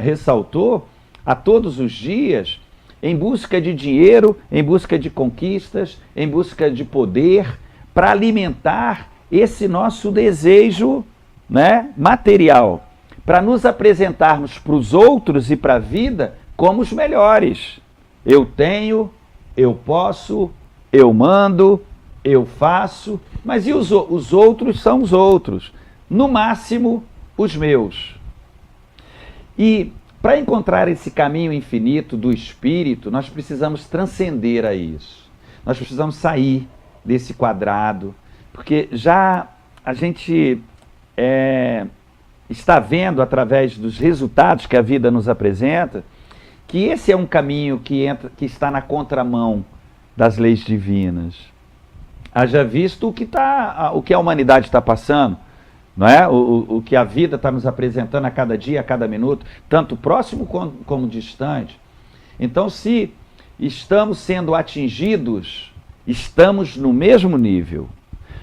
ressaltou, a todos os dias, em busca de dinheiro, em busca de conquistas, em busca de poder, para alimentar esse nosso desejo, né, material, para nos apresentarmos para os outros e para a vida como os melhores. Eu tenho, eu posso, eu mando, eu faço, mas e os outros são os outros, no máximo os meus. E para encontrar esse caminho infinito do espírito, nós precisamos transcender a isso. Nós precisamos sair desse quadrado, porque já a gente está vendo, através dos resultados que a vida nos apresenta, que esse é um caminho que está na contramão das leis divinas. Haja visto o que a humanidade está passando, não é? O que a vida está nos apresentando a cada dia, a cada minuto, tanto próximo como distante. Então, se estamos sendo atingidos, estamos no mesmo nível.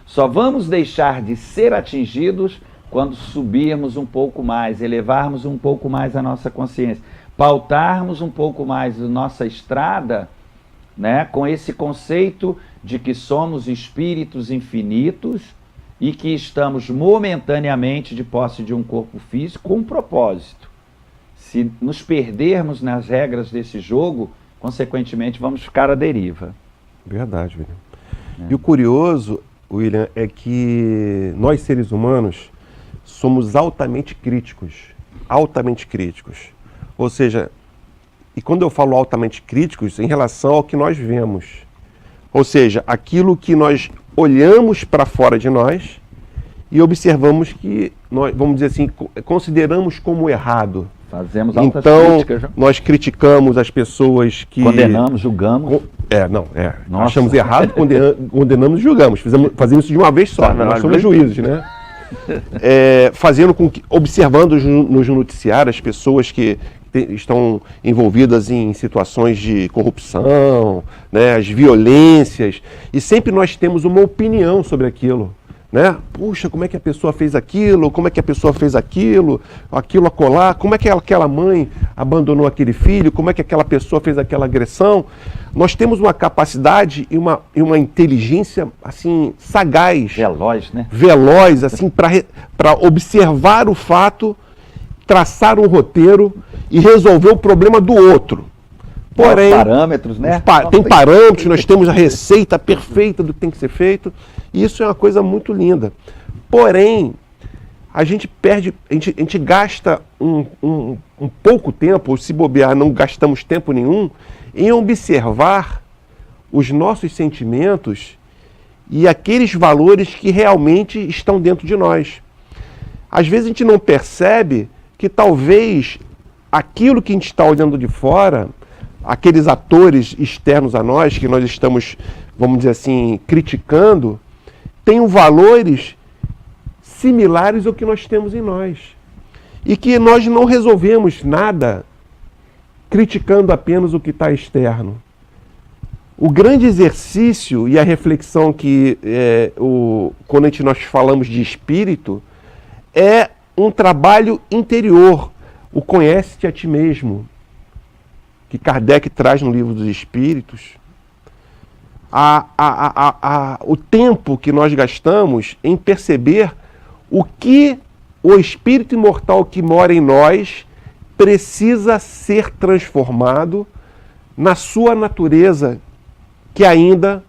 Só vamos deixar de ser atingidos quando subirmos um pouco mais, elevarmos um pouco mais a nossa consciência, pautarmos um pouco mais a nossa estrada, né, com esse conceito de que somos espíritos infinitos e que estamos momentaneamente de posse de um corpo físico com um propósito. Se nos perdermos nas regras desse jogo, consequentemente vamos ficar à deriva. Verdade, William. E o curioso, William, é que nós seres humanos somos altamente críticos. Altamente críticos. Ou seja, e quando eu falo altamente críticos, em relação ao que nós vemos. Ou seja, aquilo que nós olhamos para fora de nós e observamos que, nós, vamos dizer assim, consideramos como errado. Fazemos altas críticas. Nós criticamos as pessoas que... Condenamos, julgamos. Achamos errado, condenamos e julgamos. Fazemos isso de uma vez só, nós somos juízes, né? Observando nos noticiários as pessoas que estão envolvidas em situações de corrupção, né, as violências, e sempre nós temos uma opinião sobre aquilo, né? Puxa, como é que a pessoa fez aquilo? Como é que a pessoa fez aquilo? Aquilo acolá? Como é que aquela mãe abandonou aquele filho? Como é que aquela pessoa fez aquela agressão? Nós temos uma capacidade e uma inteligência, assim, sagaz. Veloz, né? Veloz, assim, para observar o fato, traçar um roteiro e resolver o problema do outro. Porém, parâmetros, né? Tem parâmetros, nós temos a receita perfeita do que tem que ser feito, e isso é uma coisa muito linda. Porém, a gente gasta um pouco tempo, ou se bobear, não gastamos tempo nenhum, em observar os nossos sentimentos e aqueles valores que realmente estão dentro de nós. Às vezes a gente não percebe que talvez aquilo que a gente está olhando de fora, aqueles atores externos a nós, que nós estamos, vamos dizer assim, criticando, tenham valores similares ao que nós temos em nós. E que nós não resolvemos nada criticando apenas o que está externo. O grande exercício e a reflexão que, quando nós falamos de espírito, é um trabalho interior, o conhece-te a ti mesmo, que Kardec traz no Livro dos Espíritos. O tempo que nós gastamos em perceber o que o espírito imortal que mora em nós precisa ser transformado na sua natureza, que ainda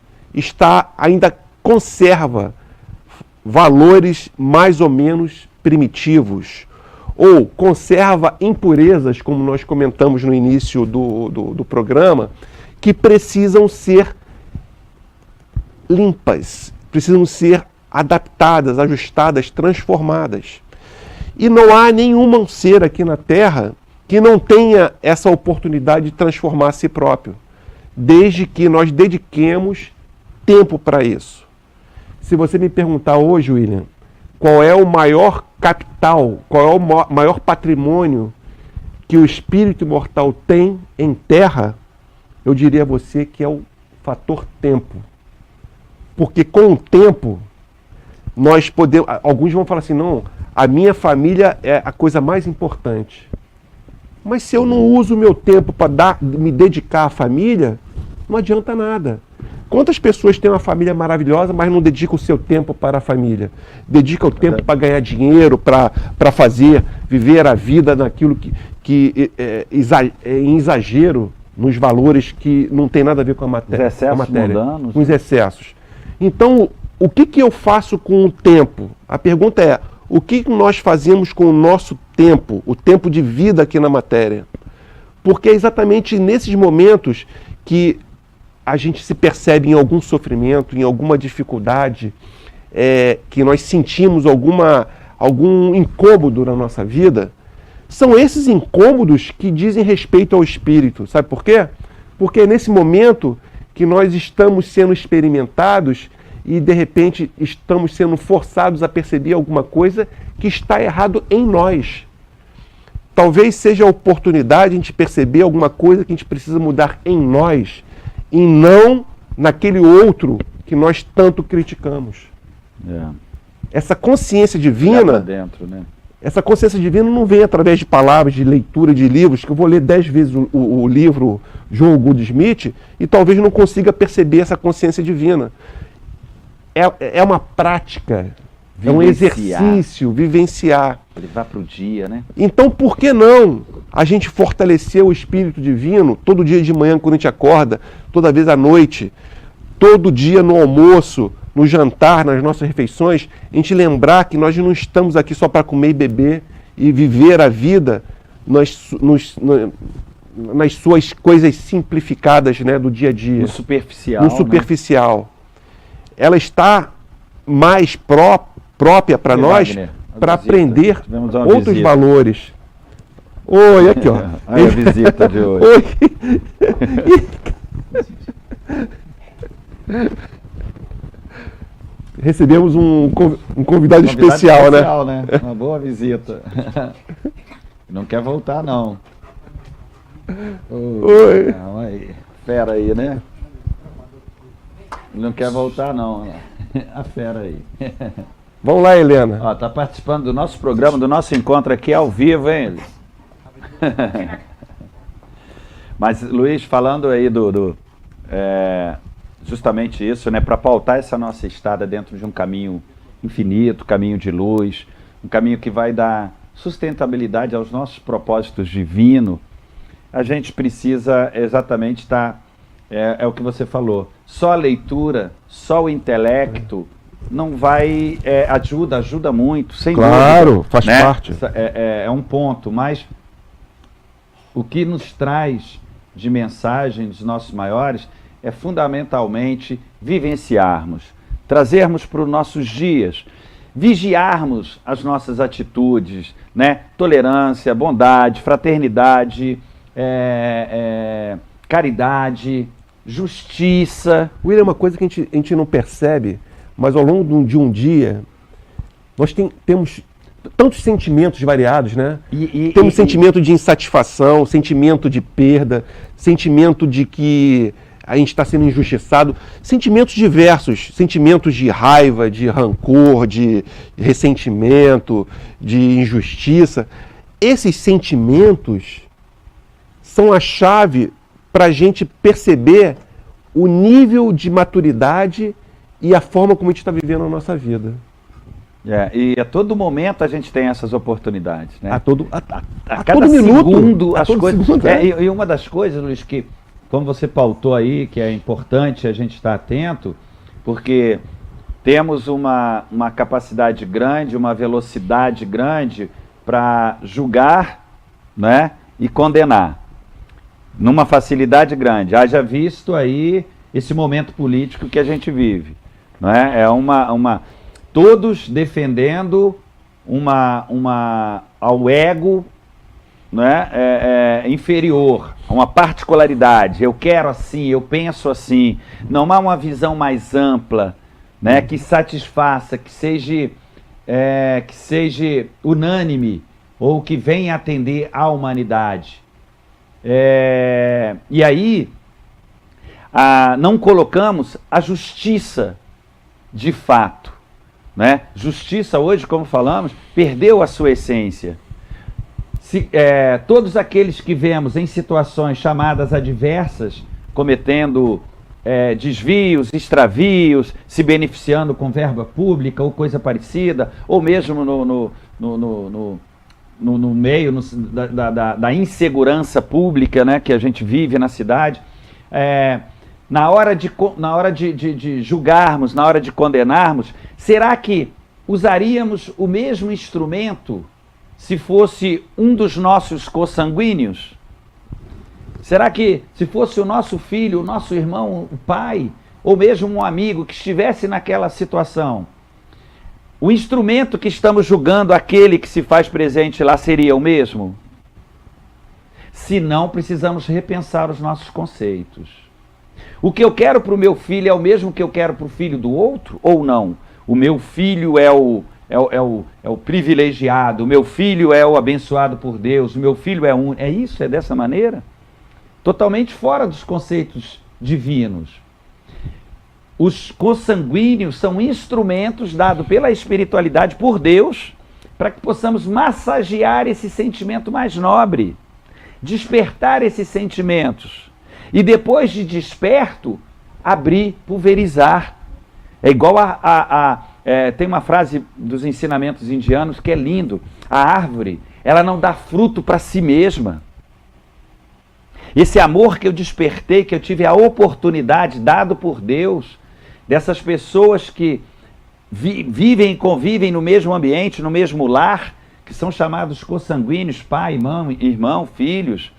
conserva valores mais ou menos primitivos, ou conserva impurezas, como nós comentamos no início do programa, que precisam ser limpas, precisam ser adaptadas, ajustadas, transformadas. E não há nenhum ser aqui na Terra que não tenha essa oportunidade de transformar a si próprio, desde que nós dediquemos tempo para isso. Se você me perguntar hoje, William, qual é o maior capital, qual é o maior patrimônio que o espírito imortal tem em terra, eu diria a você que é o fator tempo. Porque com o tempo, nós podemos... Alguns vão falar assim, não, a minha família é a coisa mais importante. Mas se eu não uso o meu tempo para me dedicar à família, não adianta nada. Quantas pessoas têm uma família maravilhosa, mas não dedicam o seu tempo para a família? Dedica o tempo para ganhar dinheiro, para viver a vida naquilo em exagero, nos valores que não tem nada a ver com a matéria. Os excessos mundanos. Com os excessos. Então, o que eu faço com o tempo? A pergunta é, o que nós fazemos com o nosso tempo, o tempo de vida aqui na matéria? Porque é exatamente nesses momentos que a gente se percebe em algum sofrimento, em alguma dificuldade, que nós sentimos algum incômodo na nossa vida, são esses incômodos que dizem respeito ao espírito. Sabe por quê? Porque é nesse momento que nós estamos sendo experimentados e, de repente, estamos sendo forçados a perceber alguma coisa que está errado em nós. Talvez seja a oportunidade de a gente perceber alguma coisa que a gente precisa mudar em nós, e não naquele outro que nós tanto criticamos. Essa consciência divina, dentro, né? Essa consciência divina não vem através de palavras, de leitura de livros, que eu vou ler 10 vezes o livro Joel Goldsmith e talvez não consiga perceber essa consciência divina. É uma prática, é um exercício, vivenciar. Levar para o dia, né? Então, por que não a gente fortalecer o Espírito Divino todo dia de manhã quando a gente acorda, toda vez à noite, todo dia no almoço, no jantar, nas nossas refeições, a gente lembrar que nós não estamos aqui só para comer e beber e viver a vida nas suas coisas simplificadas, né, do dia a dia. No superficial. No superficial. Né? Ela está mais própria para nós, para aprender outros valores. Oi, aqui, ó. Aí a visita de hoje. Oi. Recebemos um convidado especial, né? Uma boa visita. Não quer voltar, não. Oi. Não, aí. Fera aí, né? Não quer voltar, não. A fera aí. Vamos lá, Helena. Ó, tá participando do nosso programa, do nosso encontro aqui ao vivo, hein, Elis? Mas, Luiz, falando aí justamente isso, né, para pautar essa nossa estada dentro de um caminho infinito, caminho de luz, um caminho que vai dar sustentabilidade aos nossos propósitos divinos, a gente precisa exatamente estar, é o que você falou, só a leitura, só o intelecto não vai, ajuda muito, sem dúvida. Claro, faz né? parte. É um ponto, mas o que nos traz de mensagem dos nossos maiores é fundamentalmente vivenciarmos, trazermos para os nossos dias, vigiarmos as nossas atitudes, né? Tolerância, bondade, fraternidade, caridade, justiça. William, uma coisa que a gente não percebe, mas ao longo de um dia, nós temos tantos sentimentos variados, né? Temos sentimento de insatisfação, sentimento de perda, sentimento de que a gente está sendo injustiçado, sentimentos diversos, sentimentos de raiva, de rancor, de ressentimento, de injustiça. Esses sentimentos são a chave para a gente perceber o nível de maturidade e a forma como a gente está vivendo a nossa vida. E a todo momento a gente tem essas oportunidades, né? A todo cada minuto, segundo, a as todo coisas. segundo, E uma das coisas, Luiz, que como você pautou aí, que é importante a gente estar atento, porque temos uma capacidade grande, uma velocidade grande para julgar, né, e condenar, numa facilidade grande. Haja visto aí esse momento político que a gente vive, não é? Todos defendendo ao ego, né, inferior, uma particularidade. Eu quero assim, eu penso assim. Não há uma visão mais ampla, né, que satisfaça, que seja unânime ou que venha atender à humanidade. E aí não colocamos a justiça de fato, né? Justiça hoje, como falamos, perdeu a sua essência. Todos aqueles que vemos em situações chamadas adversas, cometendo desvios, extravios, se beneficiando com verba pública ou coisa parecida, ou mesmo no meio da insegurança pública, né, que a gente vive na cidade, na hora de julgarmos, na hora de condenarmos, será que usaríamos o mesmo instrumento se fosse um dos nossos consanguíneos? Será que se fosse o nosso filho, o nosso irmão, o pai, ou mesmo um amigo que estivesse naquela situação, o instrumento que estamos julgando, aquele que se faz presente lá, seria o mesmo? Se não, precisamos repensar os nossos conceitos. O que eu quero para o meu filho é o mesmo que eu quero para o filho do outro, ou não? O meu filho é o privilegiado, o meu filho é o abençoado por Deus, o meu filho é um... É isso? É dessa maneira? Totalmente fora dos conceitos divinos. Os consanguíneos são instrumentos dados pela espiritualidade, por Deus, para que possamos massagear esse sentimento mais nobre, despertar esses sentimentos. E depois de desperto, abrir, pulverizar. É igual tem uma frase dos ensinamentos indianos que é lindo. A árvore, ela não dá fruto para si mesma. Esse amor que eu despertei, que eu tive a oportunidade, dado por Deus, dessas pessoas que vivem e convivem no mesmo ambiente, no mesmo lar, que são chamados consanguíneos, pai, irmão, filhos,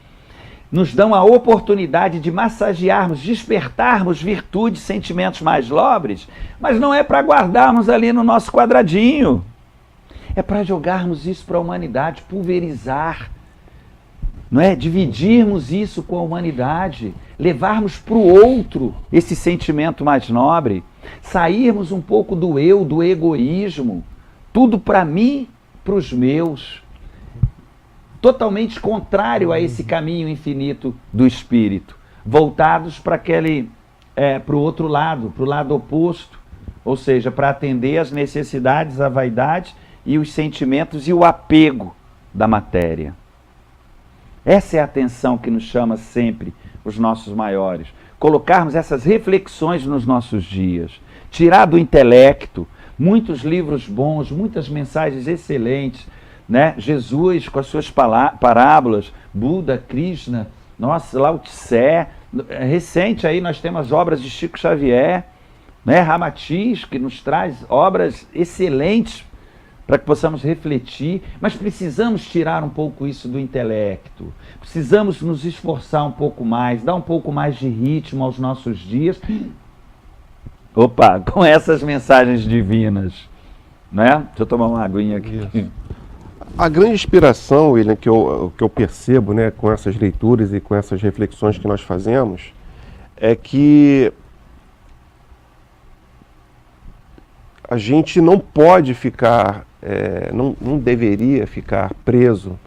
nos dão a oportunidade de massagearmos, despertarmos virtudes, sentimentos mais nobres, mas não é para guardarmos ali no nosso quadradinho. É para jogarmos isso para a humanidade, pulverizar, não é? Dividirmos isso com a humanidade, levarmos para o outro esse sentimento mais nobre, sairmos um pouco do eu, do egoísmo, tudo para mim, para os meus. Totalmente contrário a esse caminho infinito do espírito, voltados para o outro lado, para o lado oposto, ou seja, para atender às necessidades, a vaidade e os sentimentos e o apego da matéria. Essa é a atenção que nos chama sempre os nossos maiores. Colocarmos essas reflexões nos nossos dias, tirar do intelecto muitos livros bons, muitas mensagens excelentes, né? Jesus com as suas parábolas, Buda, Krishna, nossa, Lao Tse, recente aí nós temos as obras de Chico Xavier, né? Ramatiz, que nos traz obras excelentes para que possamos refletir, mas precisamos tirar um pouco isso do intelecto, precisamos nos esforçar um pouco mais, dar um pouco mais de ritmo aos nossos dias, com essas mensagens divinas, né? Deixa eu tomar uma aguinha aqui. Isso. A grande inspiração, William, que eu percebo, né, com essas leituras e com essas reflexões que nós fazemos, é que a gente não pode ficar, não deveria ficar preso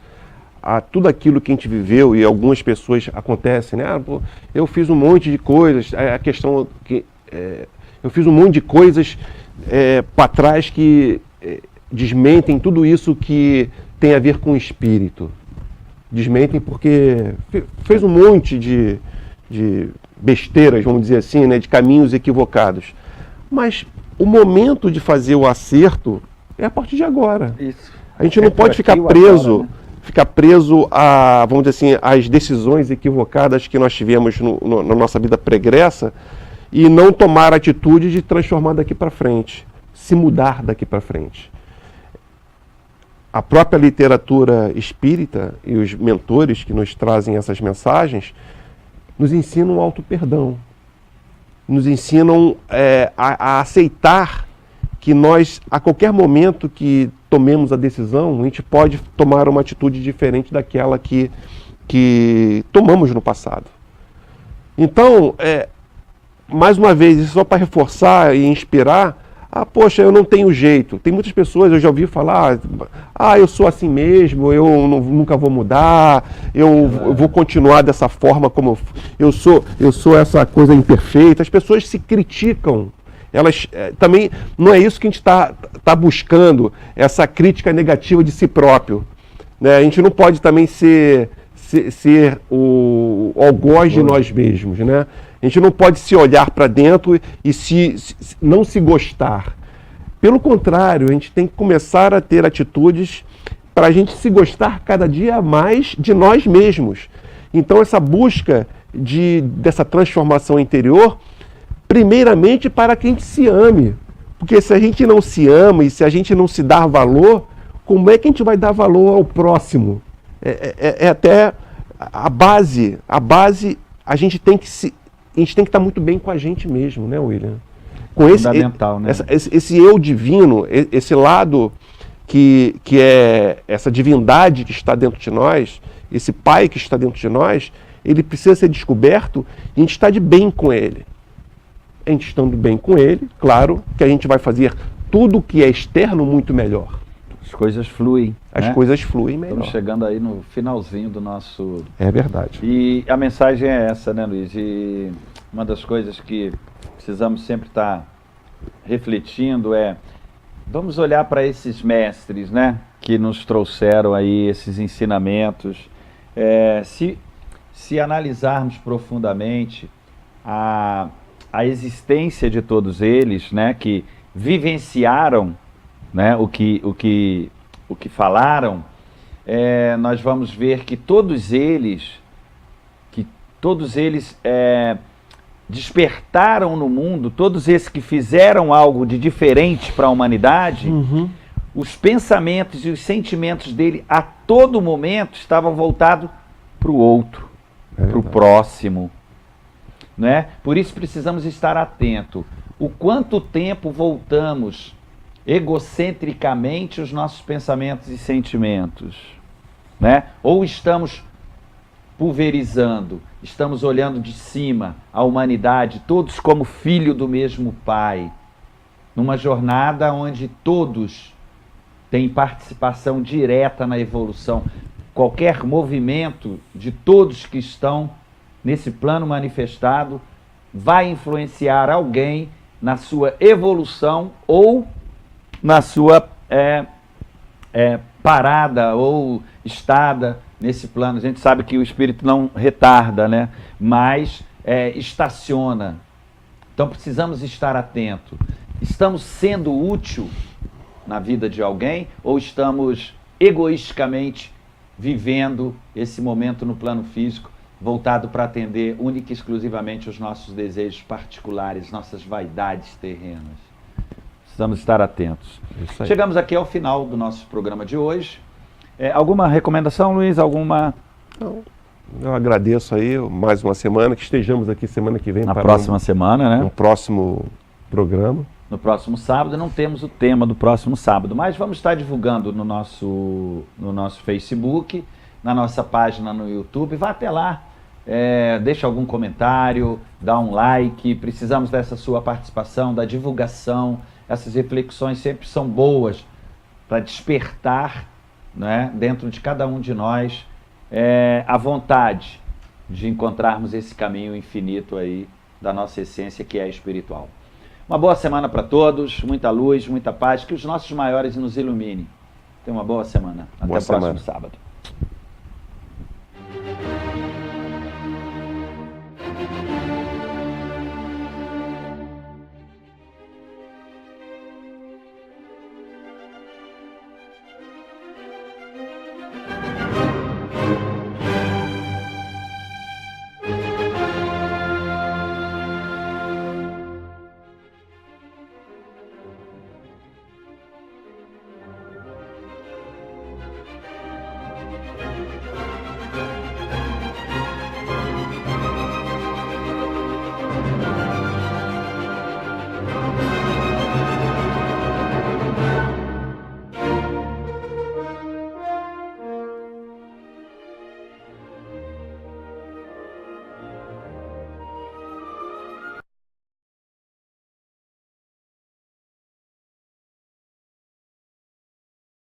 a tudo aquilo que a gente viveu, e algumas pessoas acontecem, né? Eu fiz um monte de coisas, a questão que eu fiz um monte de coisas para trás que desmentem tudo isso que tem a ver com o espírito. Desmentem porque fez um monte de besteiras, vamos dizer assim, né, de caminhos equivocados. Mas o momento de fazer o acerto é a partir de agora. Isso. A gente não pode ficar preso, agora, né? Ficar preso a, vamos dizer assim, às decisões equivocadas que nós tivemos na nossa vida pregressa e não tomar a atitude de transformar daqui para frente, se mudar daqui para frente. A própria literatura espírita e os mentores que nos trazem essas mensagens nos ensinam o auto-perdão, nos ensinam a aceitar que nós, a qualquer momento que tomemos a decisão, a gente pode tomar uma atitude diferente daquela que tomamos no passado. Então, mais uma vez, isso só para reforçar e inspirar, poxa, eu não tenho jeito. Tem muitas pessoas, eu já ouvi falar, eu sou assim mesmo, eu nunca vou mudar, eu vou continuar dessa forma como eu sou essa coisa imperfeita. As pessoas se criticam. Elas também, não é isso que a gente tá buscando, essa crítica negativa de si próprio, né? A gente não pode também ser o algoz de nós mesmos, né? A gente não pode se olhar para dentro e não se gostar. Pelo contrário, a gente tem que começar a ter atitudes para a gente se gostar cada dia mais de nós mesmos. Então, essa busca dessa transformação interior, primeiramente para que a gente se ame. Porque se a gente não se ama e se a gente não se dá valor, como é que a gente vai dar valor ao próximo? Até a base, a gente tem que estar muito bem com a gente mesmo, né, William? Com fundamental, né? Esse eu divino, esse lado que é essa divindade que está dentro de nós, esse Pai que está dentro de nós, ele precisa ser descoberto e a gente está de bem com ele. A gente estando bem com ele, claro que a gente vai fazer tudo que é externo muito melhor. As coisas fluem. As coisas fluem melhor. Estamos chegando aí no finalzinho do nosso... É verdade. E a mensagem é essa, né, Luiz? E uma das coisas que precisamos sempre estar refletindo vamos olhar para esses mestres, né, que nos trouxeram aí esses ensinamentos. Se analisarmos profundamente a existência de todos eles, né, que vivenciaram, né, o que falaram, nós vamos ver que todos eles despertaram no mundo, todos esses que fizeram algo de diferente para a humanidade, os pensamentos e os sentimentos dele a todo momento estavam voltados para o outro, para o próximo. Né? Por isso precisamos estar atentos. O quanto tempo voltamos egocentricamente os nossos pensamentos e sentimentos, né? Ou estamos pulverizando, estamos olhando de cima a humanidade, todos como filho do mesmo Pai, numa jornada onde todos têm participação direta na evolução. Qualquer movimento de todos que estão nesse plano manifestado vai influenciar alguém na sua evolução ou na sua parada ou estada nesse plano. A gente sabe que o espírito não retarda, né? Mas estaciona. Então precisamos estar atentos. Estamos sendo útil na vida de alguém ou estamos egoisticamente vivendo esse momento no plano físico voltado para atender única e exclusivamente os nossos desejos particulares, nossas vaidades terrenas? Precisamos estar atentos. Chegamos aqui ao final do nosso programa de hoje. Alguma recomendação, Luiz? Alguma? Não. Eu agradeço aí mais uma semana, que estejamos aqui semana que vem. Na próxima semana, né? No próximo programa. No próximo sábado. Não temos o tema do próximo sábado, mas vamos estar divulgando no nosso Facebook, na nossa página no YouTube. Vá até lá, deixa algum comentário, dá um like. Precisamos dessa sua participação, da divulgação. Essas reflexões sempre são boas para despertar, né, dentro de cada um de nós a vontade de encontrarmos esse caminho infinito aí da nossa essência, que é espiritual. Uma boa semana para todos, muita luz, muita paz, que os nossos maiores nos iluminem. Tenha uma boa semana. Até o próximo sábado.